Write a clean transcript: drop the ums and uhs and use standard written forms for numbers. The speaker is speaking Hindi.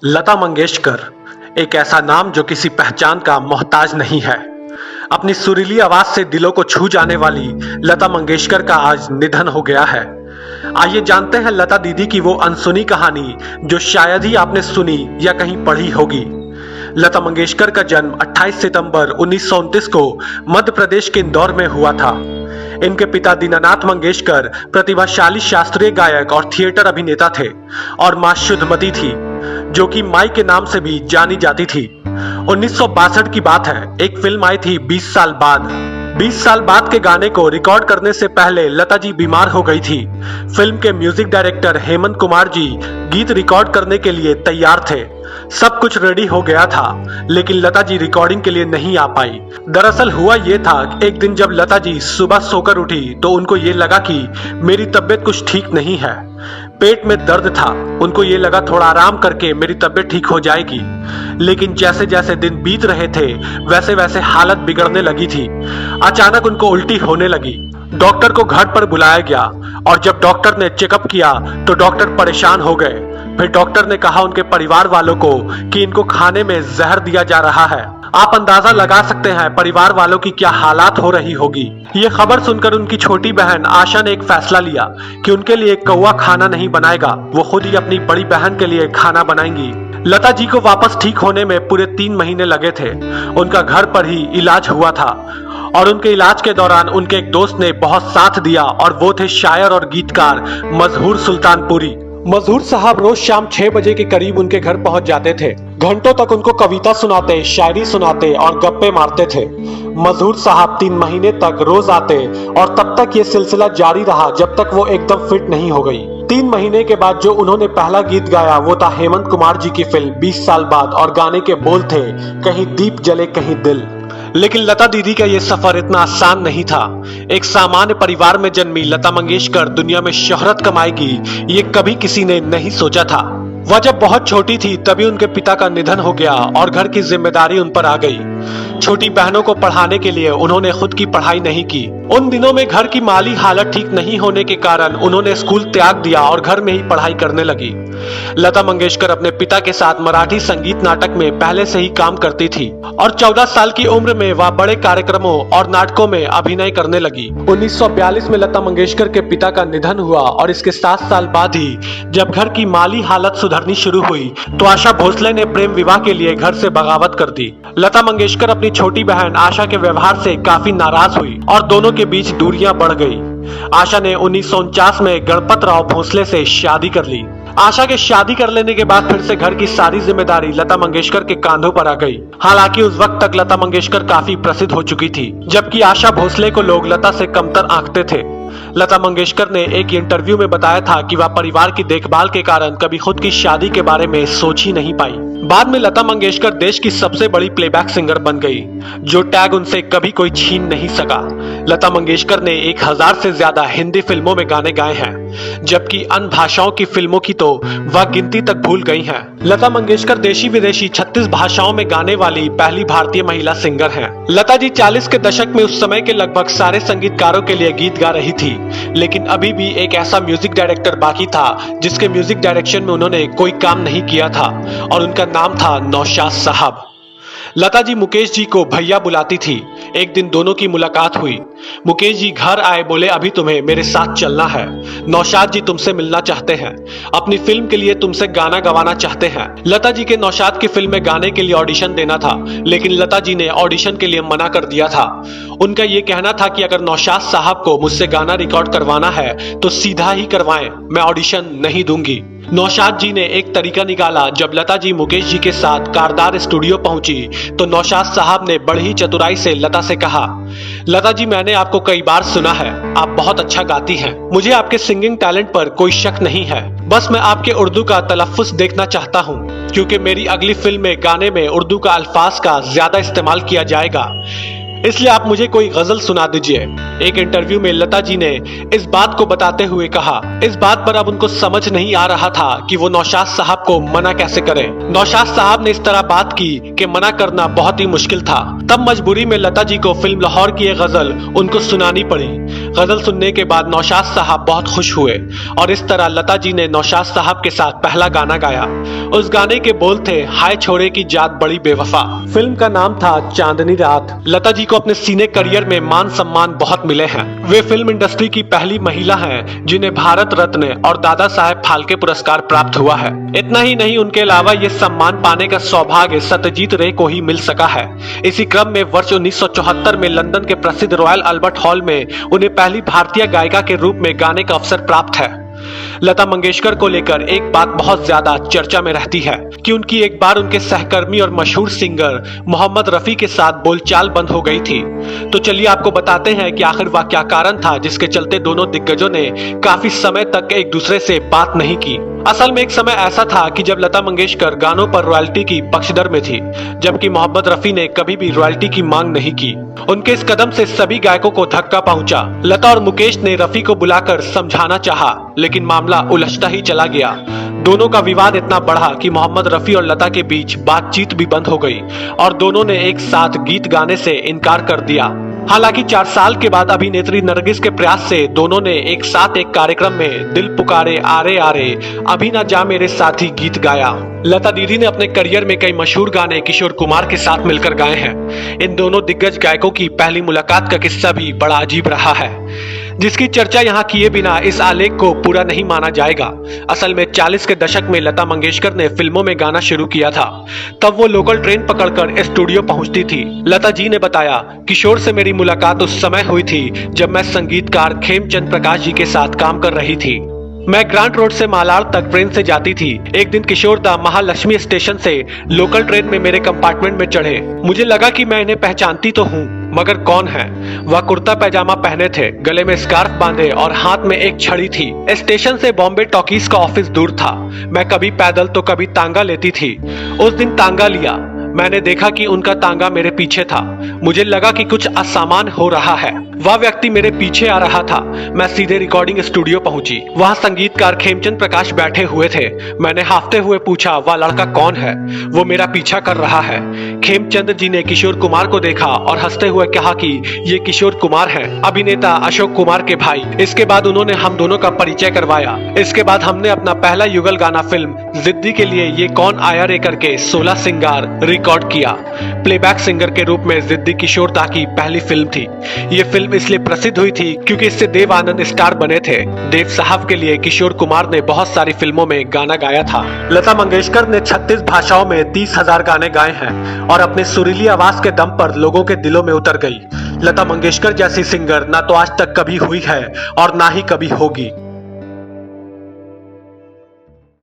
लता मंगेशकर एक ऐसा नाम जो किसी पहचान का मोहताज नहीं है। अपनी सुरीली आवाज से दिलों को छू जाने वाली लता मंगेशकर का आज निधन हो गया है। आइए जानते हैं लता दीदी की वो अनसुनी कहानी जो शायद ही आपने सुनी या कहीं पढ़ी होगी। लता मंगेशकर का जन्म 28 सितंबर 1929 को मध्य प्रदेश के इंदौर में हुआ था। इनके पिता दीनानाथ मंगेशकर प्रतिभाशाली शास्त्रीय गायक और थिएटर अभिनेता थे और मां शुद्धमती थी जो कि माई के नाम से भी जानी जाती थी। 1962 की बात है, एक फिल्म आई थी 20 साल बाद। 20 साल बाद के गाने को रिकॉर्ड करने से पहले लता जी बीमार हो गई थी। फिल्म के म्यूजिक डायरेक्टर हेमंत कुमार जी गीत रिकॉर्ड करने के लिए तैयार थे। सब कुछ रेडी हो गया था, लेकिन लता जी रिकॉर्डिंग के लिए नहीं आ पाई। दरअसल हुआ ये था, एक दिन जब लता जी सुबह सोकर उठी तो उनको ये लगा कि मेरी तबीयत कुछ ठीक नहीं है। पेट में दर्द था। उनको ये लगा थोड़ा आराम करके मेरी तबीयत ठीक हो जाएगी, लेकिन जैसे जैसे दिन बीत रहे थे वैसे वैसे हालत बिगड़ने लगी थी। अचानक उनको उल्टी होने लगी। डॉक्टर को घर पर बुलाया गया और जब डॉक्टर ने चेकअप किया तो डॉक्टर परेशान हो गए। फिर डॉक्टर ने कहा उनके परिवार वालों को कि इनको खाने में जहर दिया जा रहा है। आप अंदाजा लगा सकते हैं परिवार वालों की क्या हालात हो रही होगी। ये खबर सुनकर उनकी छोटी बहन आशा ने एक फैसला लिया कि उनके लिए कौवा खाना नहीं बनाएगा, वो खुद ही अपनी बड़ी बहन के लिए खाना बनाएंगी। लता जी को वापस ठीक होने में पूरे 3 महीने लगे थे। उनका घर पर ही इलाज हुआ था और उनके इलाज के दौरान उनके एक दोस्त ने बहुत साथ दिया और वो थे शायर और गीतकार मजहूर सुल्तानपुरी। मजहूर साहब रोज शाम 6 बजे के करीब उनके घर पहुंच जाते थे। घंटों तक उनको कविता सुनाते, शायरी सुनाते और गप्पे मारते थे। मजहूर साहब 3 महीने तक रोज आते और तब तक ये सिलसिला जारी रहा जब तक वो एकदम फिट नहीं हो गई। 3 महीने के बाद जो उन्होंने पहला गीत गाया वो था हेमंत कुमार जी की फिल्म 20 साल बाद और गाने के बोल थे कहीं दीप जले कहीं दिल। लेकिन लता दीदी का ये सफर इतना आसान नहीं था। एक सामान्य परिवार में जन्मी लता मंगेशकर दुनिया में शोहरत कमाएगी ये कभी किसी ने नहीं सोचा था। वह जब बहुत छोटी थी तभी उनके पिता का निधन हो गया और घर की जिम्मेदारी उन पर आ गई। छोटी बहनों को पढ़ाने के लिए उन्होंने खुद की पढ़ाई नहीं की। उन दिनों में घर की माली हालत ठीक नहीं होने के कारण उन्होंने स्कूल त्याग दिया और घर में ही पढ़ाई करने लगी। लता मंगेशकर अपने पिता के साथ मराठी संगीत नाटक में पहले से ही काम करती थी और 14 साल की उम्र में वह बड़े कार्यक्रमों और नाटकों में अभिनय करने लगी। 1942 में लता मंगेशकर के पिता का निधन हुआ और इसके 7 साल बाद ही जब घर की माली हालत सुधरनी शुरू हुई तो आशा भोसले ने प्रेम विवाह के लिए घर से बगावत कर दी। लता मंगेशकर अपनी छोटी बहन आशा के व्यवहार से काफी नाराज हुई और दोनों के बीच दूरियां बढ़ गई। आशा ने 1949 में गणपत राव भोसले से शादी कर ली। आशा के शादी कर लेने के बाद फिर से घर की सारी जिम्मेदारी लता मंगेशकर के कांधों पर आ गई। हालांकि उस वक्त तक लता मंगेशकर काफी प्रसिद्ध हो चुकी थी, जबकि आशा भोसले को लोग लता से कमतर आंकते थे। लता मंगेशकर ने एक इंटरव्यू में बताया था कि वह परिवार की देखभाल के कारण कभी खुद की शादी के बारे में सोच ही नहीं पाई। बाद में लता मंगेशकर देश की सबसे बड़ी प्लेबैक सिंगर बन गई, जो टैग उनसे कभी कोई छीन नहीं सका। लता मंगेशकर ने 1000 से ज्यादा हिंदी फिल्मों में गाने गाए हैं, जबकि अन्य भाषाओं की फिल्मों की तो वह गिनती तक भूल गई हैं। लता मंगेशकर देशी विदेशी 36 भाषाओं में गाने वाली पहली भारतीय महिला सिंगर हैं। लता जी 40 के दशक में उस समय के लगभग सारे संगीतकारों के लिए गीत गा रही थी, लेकिन अभी भी एक ऐसा म्यूजिक डायरेक्टर बाकी था जिसके म्यूजिक डायरेक्शन में उन्होंने कोई काम नहीं किया था और उनका नाम था नौशाद साहब। लता जी मुकेश जी को भैया बुलाती थी। एक दिन दोनों की मुलाकात हुई। मुकेश जी घर आए, बोले अभी तुम्हें मेरे साथ चलना है। नौशाद जी तुमसे मिलना चाहते हैं, अपनी फिल्म के लिए तुमसे गाना गवाना चाहते हैं। लता जी के नौशाद की फिल्म में गाने के लिए ऑडिशन देना था, लेकिन लता जी ने ऑडिशन के लिए मना कर दिया था। उनका ये कहना था कि अगर नौशाद साहब को मुझसे गाना रिकॉर्ड करवाना है तो सीधा ही करवाएं, मैं ऑडिशन नहीं दूंगी। नौशाद जी ने एक तरीका निकाला। जब लता जी मुकेश जी के साथ कारदार स्टूडियो पहुंची तो नौशाद साहब ने बड़ी ही चतुराई से लता से कहा, लता जी मैंने आपको कई बार सुना है, आप बहुत अच्छा गाती हैं। मुझे आपके सिंगिंग टैलेंट पर कोई शक नहीं है, बस मैं आपके उर्दू का तलफ्फुज़ देखना चाहता हूँ, क्योंकि मेरी अगली फिल्म में गाने में उर्दू का अल्फाज का ज्यादा इस्तेमाल किया जाएगा। इसलिए आप मुझे कोई गजल सुना दीजिए। एक इंटरव्यू में लता जी ने इस बात को बताते हुए कहा, इस बात पर अब उनको समझ नहीं आ रहा था कि वो नौशाद साहब को मना कैसे करें। नौशाद साहब ने इस तरह बात की कि मना करना बहुत ही मुश्किल था। तब मजबूरी में लता जी को फिल्म लाहौर की एक गजल उनको सुनानी पड़ी। गजल सुनने के बाद नौशाद साहब बहुत खुश हुए और इस तरह लता जी ने नौशाद साहब के साथ पहला गाना गाया। उस गाने के बोल थे, हाय छोड़े की जात बड़ी बेवफा। फिल्म का नाम था चांदनी रात। लता जी को अपने सिने करियर में मान सम्मान बहुत मिले हैं। वे फिल्म इंडस्ट्री की पहली महिला हैं जिन्हें भारत रत्न और दादा साहेब फाल्के पुरस्कार प्राप्त हुआ है। इतना ही नहीं, उनके अलावा ये सम्मान पाने का सौभाग्य सत्यजीत रे को ही मिल सका है। इसी क्रम में वर्ष 1974 में लंदन के प्रसिद्ध रॉयल अल्बर्ट हॉल में उन्हें पहली भारतीय गायिका के रूप में गाने का अवसर प्राप्त है। लता मंगेशकर को लेकर एक बात बहुत ज्यादा चर्चा में रहती है कि उनकी एक बार उनके सहकर्मी और मशहूर सिंगर मोहम्मद रफी के साथ बोलचाल बंद हो गई थी। तो चलिए आपको बताते हैं कि आखिर वह क्या कारण था जिसके चलते दोनों दिग्गजों ने काफी समय तक एक दूसरे से बात नहीं की। असल में एक समय ऐसा था कि जब लता मंगेशकर गानों पर रॉयल्टी की पक्षधर में थी, जबकि मोहम्मद रफी ने कभी भी रॉयल्टी की मांग नहीं की। उनके इस कदम से सभी गायकों को धक्का पहुंचा। लता और मुकेश ने रफी को बुलाकर समझाना चाहा, लेकिन मामला उलझता ही चला गया। दोनों का विवाद इतना बढ़ा कि मोहम्मद रफी और लता के बीच बातचीत भी बंद हो गई और दोनों ने एक साथ गीत गाने से इनकार कर दिया। हालांकि 4 साल के बाद अभिनेत्री नरगिस के प्रयास से दोनों ने एक साथ एक कार्यक्रम में दिल पुकारे आरे आरे अभी ना जा मेरे साथी गीत गाया। लता दीदी ने अपने करियर में कई मशहूर गाने किशोर कुमार के साथ मिलकर गाए हैं। इन दोनों दिग्गज गायकों की पहली मुलाकात का किस्सा भी बड़ा अजीब रहा है, जिसकी चर्चा यहाँ किए बिना इस आलेख को पूरा नहीं माना जाएगा। असल में 40 के दशक में लता मंगेशकर ने फिल्मों में गाना शुरू किया था। तब वो लोकल ट्रेन पकड़कर स्टूडियो पहुंचती थी। लता जी ने बताया, किशोर से मेरी मुलाकात उस समय हुई थी जब मैं संगीतकार खेमचंद प्रकाश जी के साथ काम कर रही थी। मैं ग्रांट रोड से मालाड तक ट्रेन से जाती थी। एक दिन किशोर दा महालक्ष्मी स्टेशन से लोकल ट्रेन में मेरे कंपार्टमेंट में चढ़े। मुझे लगा कि मैं इन्हें पहचानती तो हूँ, मगर कौन है? वह कुर्ता पैजामा पहने थे, गले में स्कार्फ बांधे और हाथ में एक छड़ी थी। स्टेशन से बॉम्बे टॉकीज का ऑफिस दूर था। मैं कभी पैदल तो कभी तांगा लेती थी। उस दिन तांगा लिया। मैंने देखा कि उनका तांगा मेरे पीछे था। मुझे लगा कि कुछ असामान्य हो रहा है। वह व्यक्ति मेरे पीछे आ रहा था। मैं सीधे रिकॉर्डिंग स्टूडियो पहुंची। वहां संगीतकार खेमचंद प्रकाश बैठे हुए थे। मैंने हाफते हुए पूछा, वह लड़का कौन है? वो मेरा पीछा कर रहा है। खेमचंद जी ने किशोर कुमार को देखा और हंसते हुए कहा कि ये किशोर कुमार है, अभिनेता अशोक कुमार के भाई। इसके बाद उन्होंने हम दोनों का परिचय करवाया। इसके बाद हमने अपना पहला युगल गाना फिल्म जिद्दी के लिए ये कौन आया रे करके 16 सिंगार रिकॉर्ड किया। प्लेबैक सिंगर के रूप में जिद्दी किशोर दा की पहली फिल्म थी। ये फिल्म इसलिए प्रसिद्ध हुई थी क्योंकि इससे देव आनंद स्टार बने थे। देव साहब के लिए किशोर कुमार ने बहुत सारी फिल्मों में गाना गाया था। लता मंगेशकर ने 36 भाषाओं में 30,000 गाने गाए हैं और अपने सुरीली आवाज के दम पर लोगों के दिलों में उतर गई। लता मंगेशकर जैसी सिंगर ना तो आज तक कभी हुई है और ना ही कभी होगी।